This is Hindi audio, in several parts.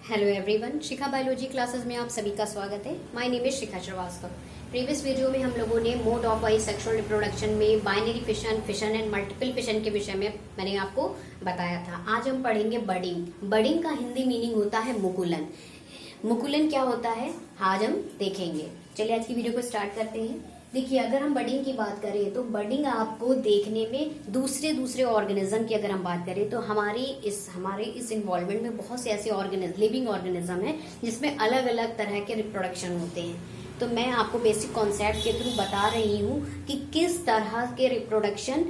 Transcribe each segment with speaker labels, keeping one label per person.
Speaker 1: Hello everyone, Shikha biology classes में आप सभी का स्वागत है। My name is Shikha Shrivastava. Previous video में हम लोगों ने मोड ऑफ सेक्सुअल रिप्रोडक्शन में binary fission, fission and multiple fission के विषय में मैंने आपको बताया था। आज हम पढ़ेंगे बडिंग। बडिंग का हिंदी मीनिंग होता है मुकुलन। मुकुलन क्या होता है आज हम देखेंगे। चलिए आज की वीडियो को स्टार्ट करते हैं। देखिए, अगर हम बडिंग की बात करें तो बडिंग आपको देखने में दूसरे ऑर्गेनिज्म की अगर हम बात करें तो हमारे इस इन्वॉल्वमेंट में बहुत से ऐसे लिविंग ऑर्गेनिज्म है जिसमें अलग अलग तरह के रिप्रोडक्शन होते हैं। तो मैं आपको बेसिक कॉन्सेप्ट के थ्रू बता रही हूँ कि किस तरह के रिप्रोडक्शन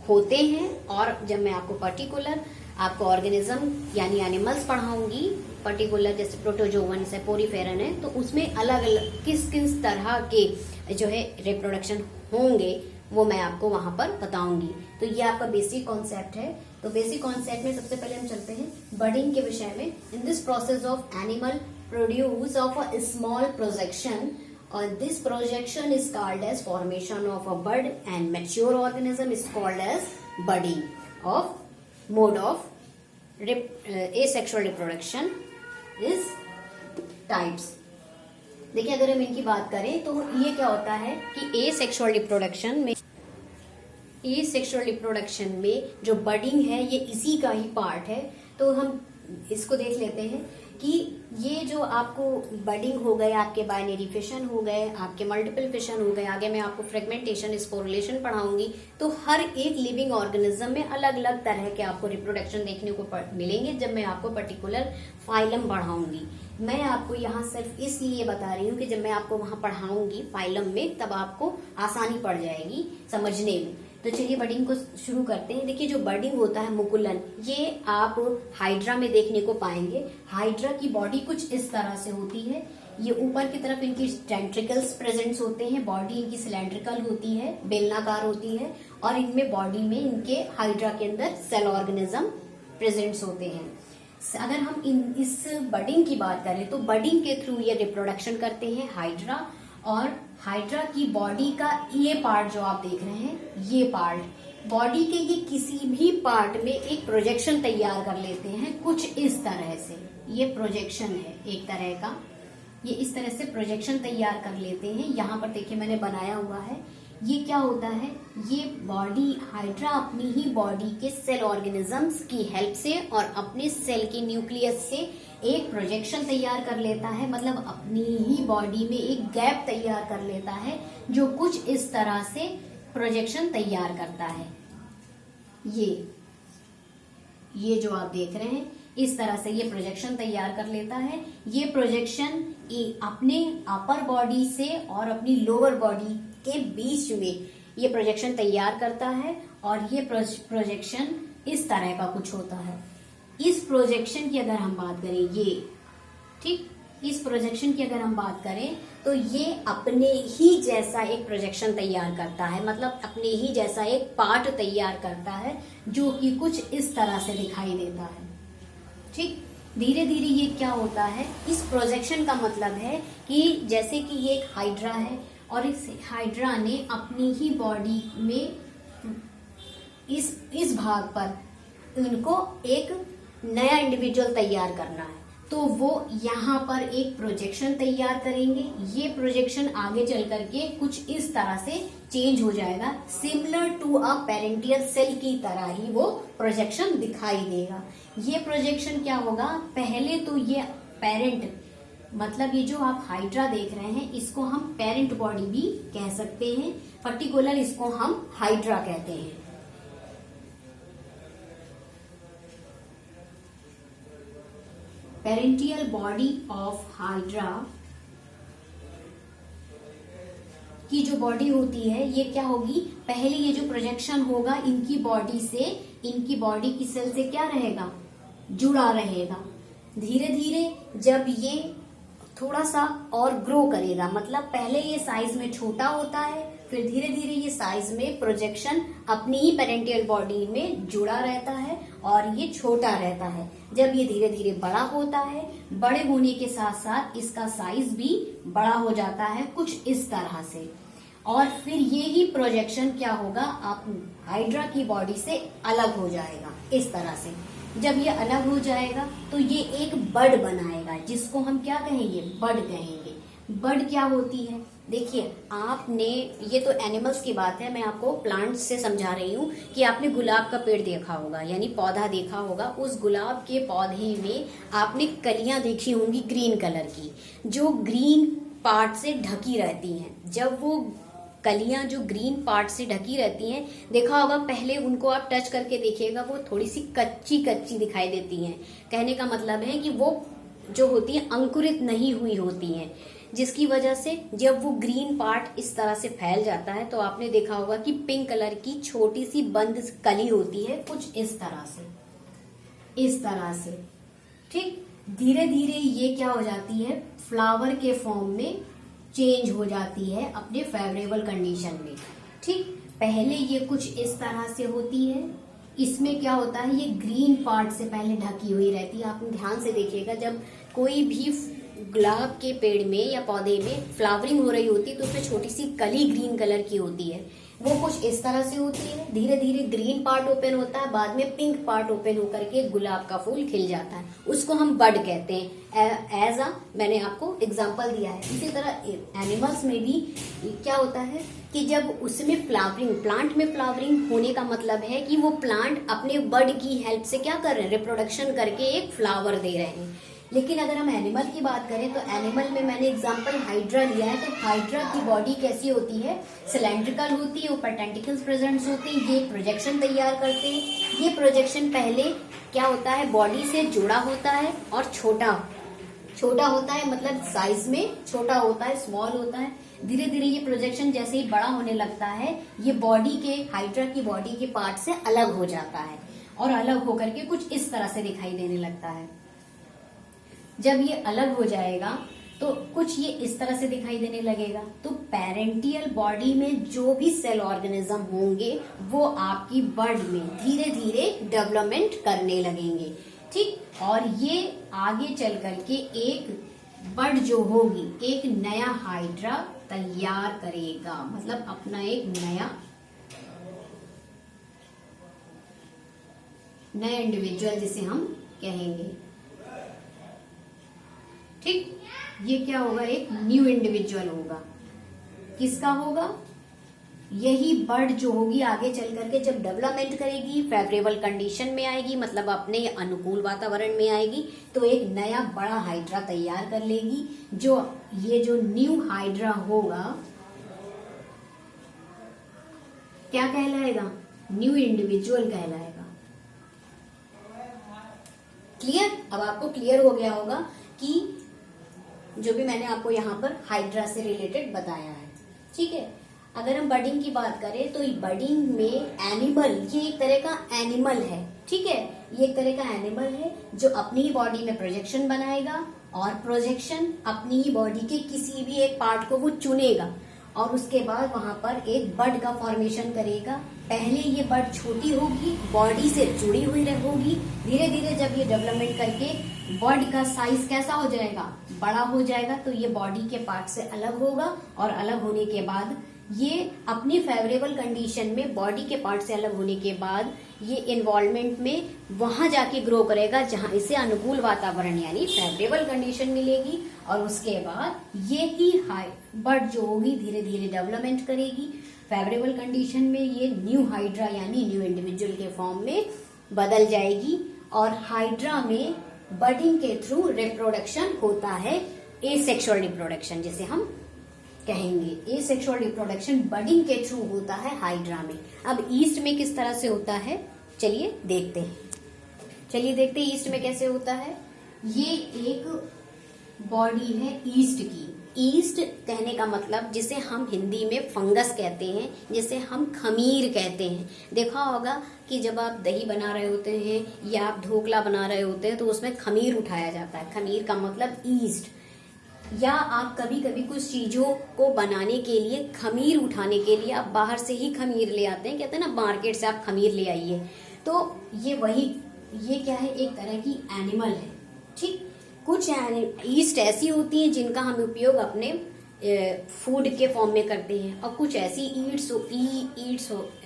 Speaker 1: होते हैं, और जब मैं आपको पर्टिकुलर आपको ऑर्गेनिज्म यानी एनिमल्स पढ़ाऊंगी, पर्टिकुलर जैसे प्रोटोजोवंस है, पोरीफेरन है, तो उसमें अलग अलग किस किस तरह के जो है रिप्रोडक्शन होंगे वो मैं आपको वहां पर बताऊंगी। तो ये आपका बेसिक कॉन्सेप्ट है। तो बेसिक कॉन्सेप्ट में सबसे पहले हम चलते हैं बडिंग के विषय में। In this process of animal produce of a small projection, और this projection is called as formation of a bud and mature organism is called as budding of mode of asexual reproduction is types। देखिए, अगर हम इनकी बात करें तो ये क्या होता है कि asexual reproduction में जो बडिंग है ये इसी का ही पार्ट है। तो हम इसको देख लेते हैं कि ये जो आपको बडिंग हो गए, आपके बाइनरी फिशन हो गए, आपके मल्टीपल फिशन हो गए, आगे मैं आपको फ्रेगमेंटेशन, स्पोरुलेशन पढ़ाऊंगी। तो हर एक लिविंग ऑर्गेनिज्म में अलग अलग तरह के आपको रिप्रोडक्शन देखने को मिलेंगे जब मैं आपको पर्टिकुलर फाइलम पढ़ाऊंगी। मैं आपको यहाँ सिर्फ इसलिए बता रही हूँ कि जब मैं आपको वहां पढ़ाऊंगी फाइलम में तब आपको आसानी पड़ जाएगी समझने में। तो चलिए बडिंग को शुरू करते हैं। देखिए, जो बडिंग होता है मुकुलन, ये आप हाइड्रा में देखने को पाएंगे। हाइड्रा की बॉडी कुछ इस तरह से होती है। ये ऊपर की तरफ इनकी टेंट्रिकल्स प्रेजेंट्स होते हैं, बॉडी इनकी सिलेंड्रिकल होती है, बेलनाकार होती है, और इनमें बॉडी में इनके हाइड्रा के अंदर सेल ऑर्गेनिज्म प्रेजेंट्स होते हैं। अगर हम इस बडिंग की बात करें तो बडिंग के थ्रू ये रिप्रोडक्शन करते हैं हाइड्रा, और हाइड्रा की बॉडी का ये पार्ट जो आप देख रहे हैं, ये पार्ट बॉडी के ये किसी भी पार्ट में एक प्रोजेक्शन तैयार कर लेते हैं कुछ इस तरह से। ये प्रोजेक्शन है एक तरह का, ये इस तरह से प्रोजेक्शन तैयार कर लेते हैं। यहाँ पर देखिए मैंने बनाया हुआ है। ये क्या होता है, ये बॉडी हाइड्रा अपनी ही बॉडी के सेल ऑर्गेनिजम्स की हेल्प से और अपने सेल की न्यूक्लियस से एक प्रोजेक्शन तैयार कर लेता है, मतलब अपनी ही बॉडी में एक गैप तैयार कर लेता है जो कुछ इस तरह से प्रोजेक्शन तैयार करता है। ये जो आप देख रहे हैं इस तरह से ये प्रोजेक्शन तैयार कर लेता है। ये प्रोजेक्शन अपने अपर बॉडी से और अपनी लोअर बॉडी के बीच में ये प्रोजेक्शन तैयार करता है, और ये प्रोजेक्शन इस तरह का कुछ होता है। इस प्रोजेक्शन की अगर हम बात करें, ये ठीक, इस प्रोजेक्शन की अगर हम बात करें तो ये अपने ही जैसा एक प्रोजेक्शन तैयार करता है, मतलब अपने ही जैसा एक पार्ट तैयार करता है जो कि कुछ इस तरह से दिखाई देता है। ठीक, धीरे धीरे ये क्या होता है, इस प्रोजेक्शन का मतलब है कि जैसे कि ये एक हाइड्रा है और इस हाइड्रा ने अपनी ही बॉडी में इस भाग पर उनको एक नया इंडिविजुअल तैयार करना है, तो वो यहाँ पर एक प्रोजेक्शन तैयार करेंगे। ये प्रोजेक्शन आगे चल करके कुछ इस तरह से चेंज हो जाएगा, similar to a parental cell की तरह ही वो प्रोजेक्शन दिखाई देगा। ये प्रोजेक्शन क्या होगा, पहले तो ये पेरेंट, मतलब ये जो आप हाइड्रा देख रहे हैं इसको हम पेरेंट बॉडी भी कह सकते हैं, पर्टिकुलर इसको हम हाइड्रा कहते हैं। पेरेंटियल बॉडी ऑफ हाइड्रा की जो बॉडी होती है ये क्या होगी, पहले ये जो प्रोजेक्शन होगा इनकी बॉडी से, इनकी बॉडी की सेल से क्या रहेगा, जुड़ा रहेगा। धीरे धीरे जब ये थोड़ा सा और ग्रो करेगा, मतलब पहले ये साइज में छोटा होता है, फिर धीरे धीरे ये साइज में प्रोजेक्शन अपनी ही पेरेंटियल बॉडी में जुड़ा रहता है और ये छोटा रहता है। जब ये धीरे धीरे बड़ा होता है, बड़े होने के साथ साथ इसका साइज भी बड़ा हो जाता है कुछ इस तरह से, और फिर ये ही प्रोजेक्शन क्या होगा, आप हाइड्रा की बॉडी से अलग हो जाएगा इस तरह से। जब ये अलग हो जाएगा तो ये एक बड बनाएगा, जिसको हम क्या कहेंगे, बड कहेंगे। बड क्या होती है, देखिए आपने, ये तो एनिमल्स की बात है, मैं आपको प्लांट्स से समझा रही हूँ कि आपने गुलाब का पेड़ देखा होगा, यानी पौधा देखा होगा। उस गुलाब के पौधे में आपने कलियां देखी होंगी ग्रीन कलर की, जो ग्रीन पार्ट से ढकी रहती हैं। जब वो कलियां जो ग्रीन पार्ट से ढकी रहती हैं, देखा होगा पहले उनको आप टच करके देखिएगा, वो थोड़ी सी कच्ची कच्ची दिखाई देती हैं। कहने का मतलब है कि वो जो होती है अंकुरित नहीं हुई होती हैं, जिसकी वजह से जब वो ग्रीन पार्ट इस तरह से फैल जाता है तो आपने देखा होगा कि पिंक कलर की छोटी सी बंद कली होती है, कुछ इस तरह से, इस तरह से। ठीक, धीरे धीरे ये क्या हो जाती है, फ्लावर के फॉर्म में चेंज हो जाती है अपने फेवरेबल कंडीशन में। ठीक, पहले ये कुछ इस तरह से होती है, इसमें क्या होता है, ये ग्रीन पार्ट से पहले ढकी हुई रहती है। आप ध्यान से देखिएगा, जब कोई भी गुलाब के पेड़ में या पौधे में फ्लावरिंग हो रही होती है तो उसमें छोटी सी कली ग्रीन कलर की होती है, वो कुछ इस तरह से होती है। धीरे धीरे ग्रीन पार्ट ओपन होता है, बाद में पिंक पार्ट ओपन होकर के गुलाब का फूल खिल जाता है, उसको हम बड कहते हैं। एज मैंने आपको एग्जांपल दिया है। इसी तरह एनिमल्स में भी क्या होता है कि जब उसमें फ्लावरिंग, प्लांट में फ्लावरिंग होने का मतलब है कि वो प्लांट अपने बड की हेल्प से क्या कर रहे हैं, रिप्रोडक्शन करके एक फ्लावर दे रहे हैं। लेकिन अगर हम एनिमल की बात करें तो एनिमल में मैंने एग्जांपल हाइड्रा लिया है। तो हाइड्रा की बॉडी कैसी होती है, सिलेंड्रिकल होती है, ऊपर टेंटिकल्स प्रेजेंट होते हैं, ये प्रोजेक्शन तैयार करते हैं। ये प्रोजेक्शन पहले क्या होता है, बॉडी से जुड़ा होता है और छोटा होता है, मतलब साइज में छोटा होता है, स्मॉल होता है। धीरे धीरे ये प्रोजेक्शन जैसे ही बड़ा होने लगता है, ये बॉडी के, हाइड्रा की बॉडी के पार्ट से अलग हो जाता है और अलग होकर के कुछ इस तरह से दिखाई देने लगता है। जब ये अलग हो जाएगा तो कुछ ये इस तरह से दिखाई देने लगेगा। तो पेरेंटियल बॉडी में जो भी सेल ऑर्गेनिज्म होंगे वो आपकी बड में धीरे धीरे डेवलपमेंट करने लगेंगे। ठीक, और ये आगे चल करके एक बड जो होगी, एक नया हाइड्रा तैयार करेगा, मतलब अपना एक नया इंडिविजुअल जिसे हम कहेंगे। ठीक, ये क्या होगा, एक न्यू इंडिविजुअल होगा। किसका होगा, यही बर्ड जो होगी आगे चल करके जब डेवलपमेंट करेगी, फेवरेबल कंडीशन में आएगी, मतलब अपने अनुकूल वातावरण में आएगी, तो एक नया बड़ा हाइड्रा तैयार कर लेगी। जो ये जो न्यू हाइड्रा होगा क्या कहलाएगा, न्यू इंडिविजुअल कहलाएगा। क्लियर, अब आपको क्लियर हो गया होगा कि जो भी मैंने आपको यहाँ पर हाइड्रा से रिलेटेड बताया है। ठीक है, अगर हम बडिंग की बात करें तो बडिंग में एनिमल, ये एक तरह का एनिमल है। ठीक है, ये एक तरह का एनिमल है जो अपनी ही बॉडी में प्रोजेक्शन बनाएगा और प्रोजेक्शन अपनी ही बॉडी के किसी भी एक पार्ट को वो चुनेगा और उसके बाद वहां पर एक बड का फॉर्मेशन करेगा। पहले ये बड छोटी होगी, बॉडी से जुड़ी हुई होगी। धीरे धीरे जब ये डेवलपमेंट करके बड का साइज कैसा हो जाएगा, बड़ा हो जाएगा, तो ये बॉडी के पार्ट से अलग होगा और अलग होने के बाद ये अपनी फेवरेबल कंडीशन में, बॉडी के पार्ट से अलग होने के बाद ये इन्वॉल्वमेंट में वहां जाके ग्रो करेगा जहां इसे अनुकूल वातावरण यानी फेवरेबल कंडीशन मिलेगी। और उसके बाद ये ही बर्ड जो होगी धीरे धीरे डेवलपमेंट करेगी। फेवरेबल कंडीशन में ये न्यू हाइड्रा यानी न्यू इंडिविजुअल के फॉर्म में बदल जाएगी। और हाइड्रा में बडिंग के थ्रू रिप्रोडक्शन होता है, एसेक्सुअल रिप्रोडक्शन जिसे हम कहेंगे। एसेक्सुअल रिप्रोडक्शन बडिंग के थ्रू होता है हाइड्रा में। अब ईस्ट में किस तरह से होता है, चलिए देखते हैं ईस्ट में कैसे होता है। ये एक बॉडी है ईस्ट की। ईस्ट कहने का मतलब जिसे हम हिंदी में फंगस कहते हैं, जिसे हम खमीर कहते हैं। देखा होगा कि जब आप दही बना रहे होते हैं या आप ढोकला बना रहे होते हैं तो उसमें खमीर उठाया जाता है। खमीर का मतलब ईस्ट। या आप कभी कभी कुछ चीजों को बनाने के लिए, खमीर उठाने के लिए आप बाहर से ही खमीर ले आते हैं, कहते हैं ना मार्केट से आप खमीर ले आइए। तो ये क्या है, एक तरह की एनिमल है। ठीक, कुछ ईस्ट ऐसी होती हैं जिनका हम उपयोग अपने फूड के फॉर्म में करते हैं और कुछ ऐसी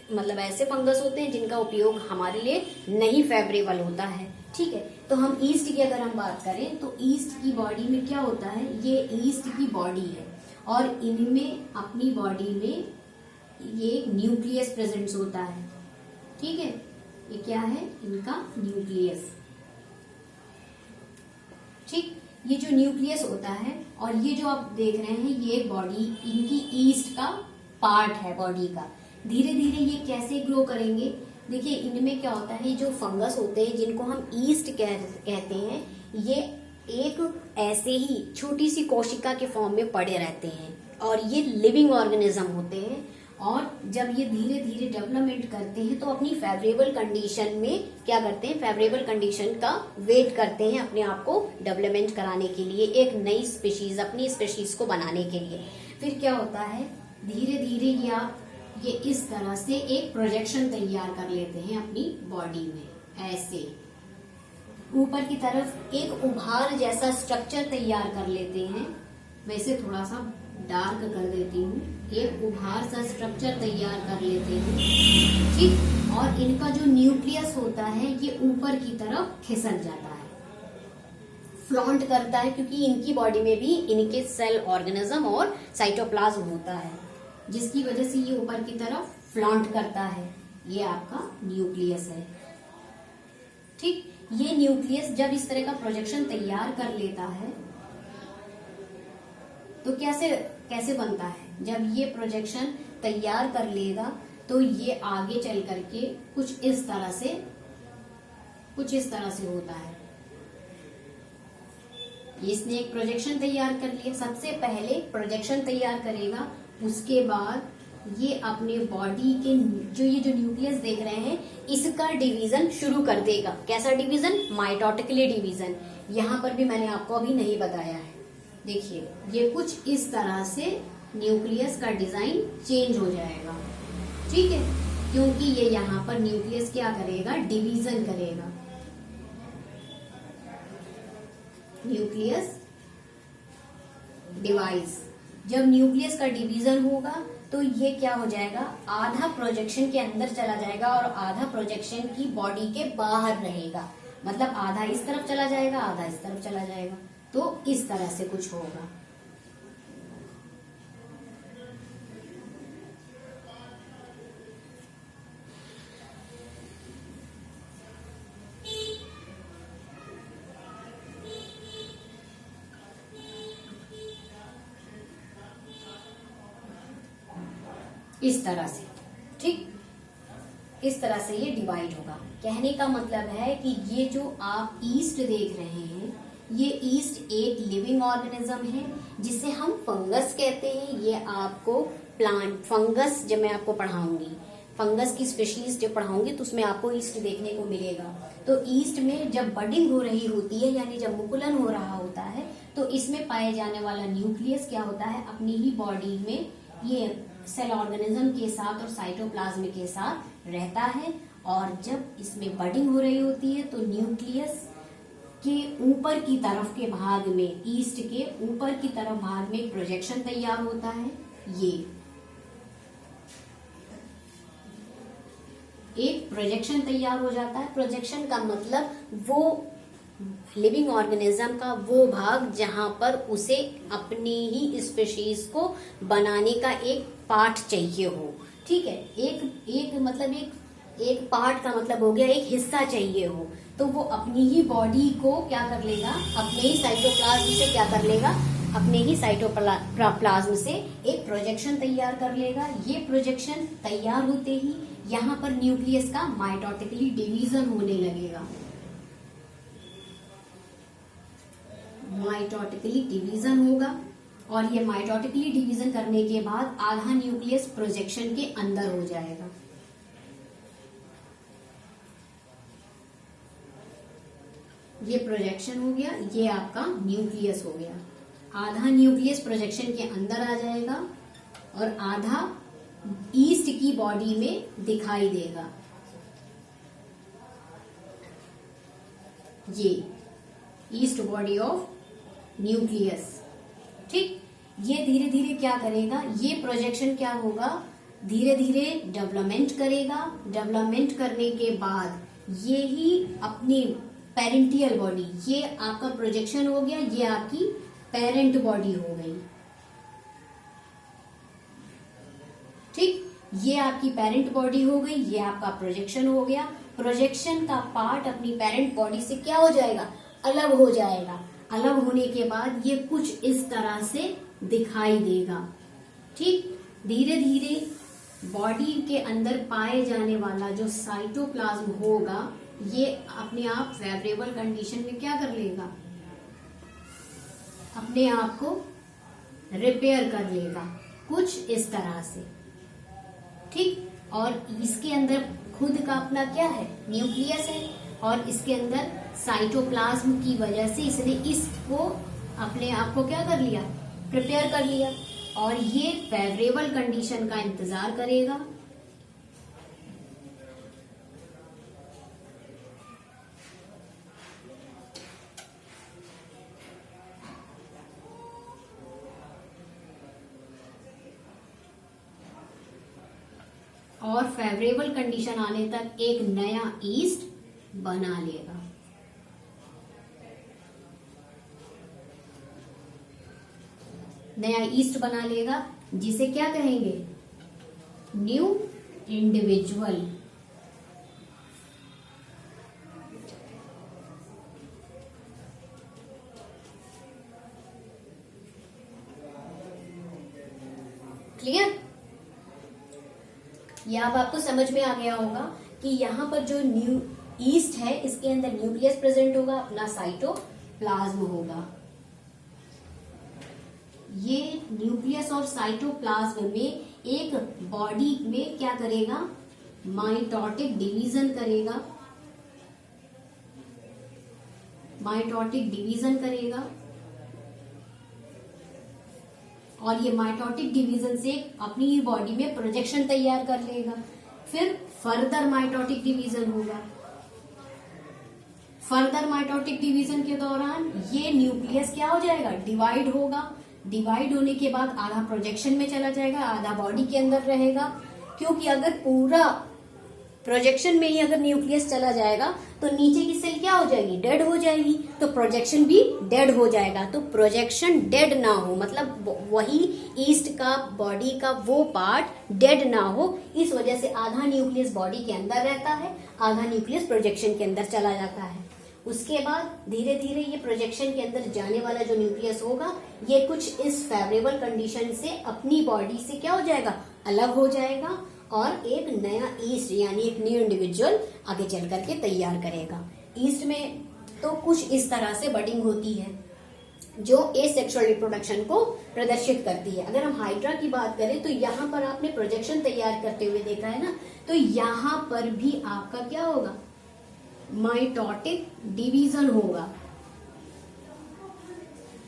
Speaker 1: मतलब ऐसे फंगस होते हैं जिनका उपयोग हमारे लिए नहीं फेवरेबल होता है। ठीक है, तो हम ईस्ट की अगर हम बात करें तो ईस्ट की बॉडी में क्या होता है, ये ईस्ट की बॉडी है और इनमें अपनी बॉडी में ये न्यूक्लियस प्रेजेंट होता है। ठीक है, ये क्या है, इनका न्यूक्लियस। ठीक, ये जो न्यूक्लियस होता है और ये जो आप देख रहे हैं ये बॉडी इनकी ईस्ट का पार्ट है बॉडी का। धीरे धीरे ये कैसे ग्रो करेंगे, देखिए इनमें क्या होता है, ये जो फंगस होते हैं जिनको हम ईस्ट कहते हैं, ये एक ऐसे ही छोटी सी कोशिका के फॉर्म में पड़े रहते हैं और ये लिविंग ऑर्गेनिज्म होते हैं। और जब ये धीरे धीरे डेवलपमेंट करते हैं तो अपनी फेवरेबल कंडीशन में क्या करते हैं, फेवरेबल कंडीशन का वेट करते हैं अपने आप को डेवलपमेंट कराने के लिए, एक नई स्पीशीज, अपनी स्पीशीज को बनाने के लिए। फिर क्या होता है, धीरे धीरे ये इस तरह से एक प्रोजेक्शन तैयार कर लेते हैं अपनी बॉडी में। ऐसे ऊपर की तरफ एक उभार जैसा स्ट्रक्चर तैयार कर लेते हैं। वैसे थोड़ा सा डार्क कर देती हूँ, एक उभार सा स्ट्रक्चर तैयार कर लेते हैं। ठीक, और इनका जो न्यूक्लियस होता है ये ऊपर की तरफ खिसक जाता है, फ्लॉन्ट करता है, क्योंकि इनकी बॉडी में भी इनके सेल ऑर्गेनिज्म और साइटोप्लाज्म होता है, जिसकी वजह से ये ऊपर की तरफ फ्लॉन्ट करता है। ये आपका न्यूक्लियस है। ठीक, ये न्यूक्लियस जब इस तरह का प्रोजेक्शन तैयार कर लेता है तो कैसे बनता है, जब ये प्रोजेक्शन तैयार कर लेगा तो ये आगे चल करके कुछ इस तरह से होता है। इसने एक प्रोजेक्शन तैयार कर लिया, सबसे पहले प्रोजेक्शन तैयार करेगा, उसके बाद ये अपने बॉडी के ये जो न्यूक्लियस देख रहे हैं इसका डिवीजन शुरू कर देगा। कैसा डिवीजन, माइटोटिकली डिवीजन। यहाँ पर भी मैंने आपको अभी नहीं बताया है। देखिए ये कुछ इस तरह से न्यूक्लियस का डिजाइन चेंज हो जाएगा। ठीक है, क्योंकि ये यहाँ पर न्यूक्लियस क्या करेगा, डिवीजन करेगा। न्यूक्लियस डिवाइस, जब न्यूक्लियस का डिवीजन होगा तो ये क्या हो जाएगा, आधा प्रोजेक्शन के अंदर चला जाएगा और आधा प्रोजेक्शन की बॉडी के बाहर रहेगा। मतलब आधा इस तरफ चला जाएगा, आधा इस तरफ चला जाएगा, तो इस तरह से कुछ होगा। इस तरह से, ठीक, इस तरह से ये डिवाइड होगा। कहने का मतलब है कि ये जो आप ईस्ट देख रहे हैं, ये ईस्ट एक लिविंग ऑर्गेनिज्म है जिसे हम फंगस कहते हैं। ये आपको प्लांट फंगस जब मैं आपको पढ़ाऊंगी, फंगस की स्पीशीज जब पढ़ाऊंगी तो उसमें आपको ईस्ट देखने को मिलेगा। तो ईस्ट में जब बडिंग हो रही होती है, यानी जब मुकुलन हो रहा होता है, तो इसमें पाए जाने वाला न्यूक्लियस क्या होता है, अपनी ही बॉडी में ये सेल ऑर्गेनिज्म के साथ और साइटोप्लाज्म के साथ रहता है। और जब इसमें बडिंग हो रही होती है तो न्यूक्लियस के ऊपर की तरफ के भाग में, ईस्ट के ऊपर की तरफ भाग में प्रोजेक्शन तैयार होता है। ये एक प्रोजेक्शन तैयार हो जाता है। प्रोजेक्शन का मतलब वो लिविंग ऑर्गेनिज्म का वो भाग जहां पर उसे अपनी ही स्पीशीज को बनाने का एक पार्ट चाहिए हो। ठीक है, एक मतलब एक पार्ट का मतलब हो गया एक हिस्सा चाहिए हो, तो वो अपनी ही बॉडी को क्या कर लेगा, अपने ही साइटोप्लाज्म से क्या कर लेगा, अपने ही साइटोप्लाज्म से एक प्रोजेक्शन तैयार कर लेगा। ये प्रोजेक्शन तैयार होते ही यहाँ पर न्यूक्लियस का माइटोटिकली डिवीजन होने लगेगा। माइटोटिकली डिवीजन होगा और ये माइटोटिकली डिवीजन करने के बाद आधा न्यूक्लियस प्रोजेक्शन के अंदर हो जाएगा। ये प्रोजेक्शन हो गया, ये आपका न्यूक्लियस हो गया। आधा न्यूक्लियस प्रोजेक्शन के अंदर आ जाएगा और आधा ईस्ट की बॉडी में दिखाई देगा। ये ईस्ट बॉडी ऑफ न्यूक्लियस। ठीक, ये धीरे धीरे क्या करेगा, ये प्रोजेक्शन क्या होगा, धीरे धीरे डेवलपमेंट करेगा। डेवलपमेंट करने के बाद ये ही अपनी पेरेंटियल बॉडी, ये आपका प्रोजेक्शन हो गया, ये आपकी पेरेंट बॉडी हो गई। ठीक, ये आपकी पेरेंट बॉडी हो गई, ये आपका प्रोजेक्शन हो गया। प्रोजेक्शन का पार्ट अपनी पेरेंट बॉडी से क्या हो जाएगा, अलग हो जाएगा। अलग होने के बाद ये कुछ इस तरह से दिखाई देगा। ठीक, धीरे धीरे बॉडी के अंदर पाए जाने वाला जो साइटोप्लाज्म होगा ये अपने आप फेवरेबल कंडीशन में क्या कर लेगा, अपने आप को रिपेयर कर लेगा कुछ इस तरह से। ठीक, और इसके अंदर खुद का अपना क्या है, न्यूक्लियस है, और इसके अंदर साइटोप्लाज्म की वजह से इसने इसको अपने आप को क्या कर लिया, प्रिपेयर कर लिया, और ये फेवरेबल कंडीशन का इंतजार करेगा। और फेवरेबल कंडीशन आने तक एक नया ईस्ट बना लेगा। नया ईस्ट बना लेगा जिसे क्या कहेंगे, न्यू इंडिविजुअल। क्लियर? ये अब आपको समझ में आ गया होगा कि यहाँ पर जो न्यू ईस्ट है इसके अंदर न्यूक्लियस प्रेजेंट होगा, अपना साइटोप्लाज्म होगा। ये न्यूक्लियस और साइटोप्लाज्म में एक बॉडी में क्या करेगा, माइटोटिक डिवीजन करेगा। माइटोटिक डिवीजन करेगा और ये माइटोटिक डिवीजन से अपनी ही बॉडी में प्रोजेक्शन तैयार कर लेगा। फिर फर्दर माइटोटिक डिवीजन होगा। फर्दर माइटोटिक डिवीजन के दौरान ये न्यूक्लियस क्या हो जाएगा, डिवाइड होगा। डिवाइड होने के बाद आधा प्रोजेक्शन में चला जाएगा, आधा बॉडी के अंदर रहेगा। क्योंकि अगर पूरा प्रोजेक्शन में ही अगर न्यूक्लियस चला जाएगा तो नीचे की सेल क्या हो जाएगी, डेड हो जाएगी, तो प्रोजेक्शन भी डेड हो जाएगा। तो प्रोजेक्शन डेड ना हो, मतलब वही ईस्ट का बॉडी का वो पार्ट डेड ना हो, इस वजह से आधा न्यूक्लियस बॉडी के अंदर रहता है, आधा न्यूक्लियस प्रोजेक्शन के अंदर चला जाता है। उसके बाद धीरे धीरे ये प्रोजेक्शन के अंदर जाने वाला जो न्यूक्लियस होगा ये कुछ इस फेवरेबल कंडीशन से अपनी बॉडी से क्या हो जाएगा, अलग हो जाएगा और एक नया ईस्ट यानी एक न्यू इंडिविजुअल आगे चल करके तैयार करेगा। ईस्ट में तो कुछ इस तरह से बडिंग होती है जो एसेक्सुअल रिप्रोडक्शन को प्रदर्शित करती है। अगर हम हाइड्रा की बात करें तो यहाँ पर आपने प्रोजेक्शन तैयार करते हुए देखा है ना, तो यहाँ पर भी आपका क्या होगा, माइटोटिक डिवीजन होगा।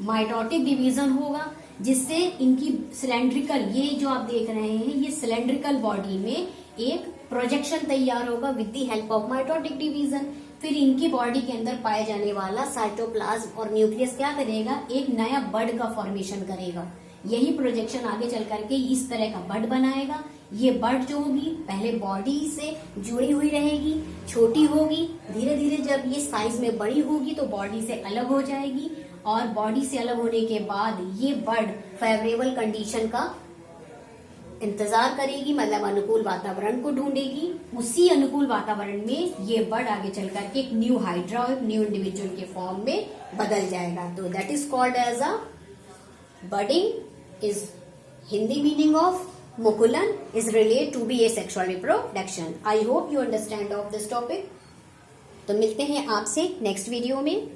Speaker 1: माइटोटिक डिवीजन होगा जिससे इनकी सिलेंड्रिकल, ये जो आप देख रहे हैं ये सिलेंड्रिकल बॉडी में एक प्रोजेक्शन तैयार होगा with the help of mitotic division. फिर इनकी बॉडी के अंदर पाए जाने वाला साइटोप्लाज्म और न्यूक्लियस क्या करेगा, एक नया बड का फॉर्मेशन करेगा। यही प्रोजेक्शन आगे चल करके इस तरह का बड बनाएगा। ये बड जो होगी पहले बॉडी से जुड़ी हुई रहेगी, छोटी होगी, धीरे धीरे जब ये साइज में बड़ी होगी तो बॉडी से अलग हो जाएगी और बॉडी से अलग होने के बाद ये बड फेवरेबल कंडीशन का इंतजार करेगी, मतलब अनुकूल वातावरण को ढूंढेगी। उसी अनुकूल वातावरण में ये बड आगे चल करके एक न्यू हाइड्रा और न्यू इंडिविजुअल के फॉर्म में बदल जाएगा। तो that is called as a budding is Hindi meaning of मुकुलन is related to be asexual reproduction. I hope you understand of this topic. तो मिलते हैं आपसे नेक्स्ट वीडियो में।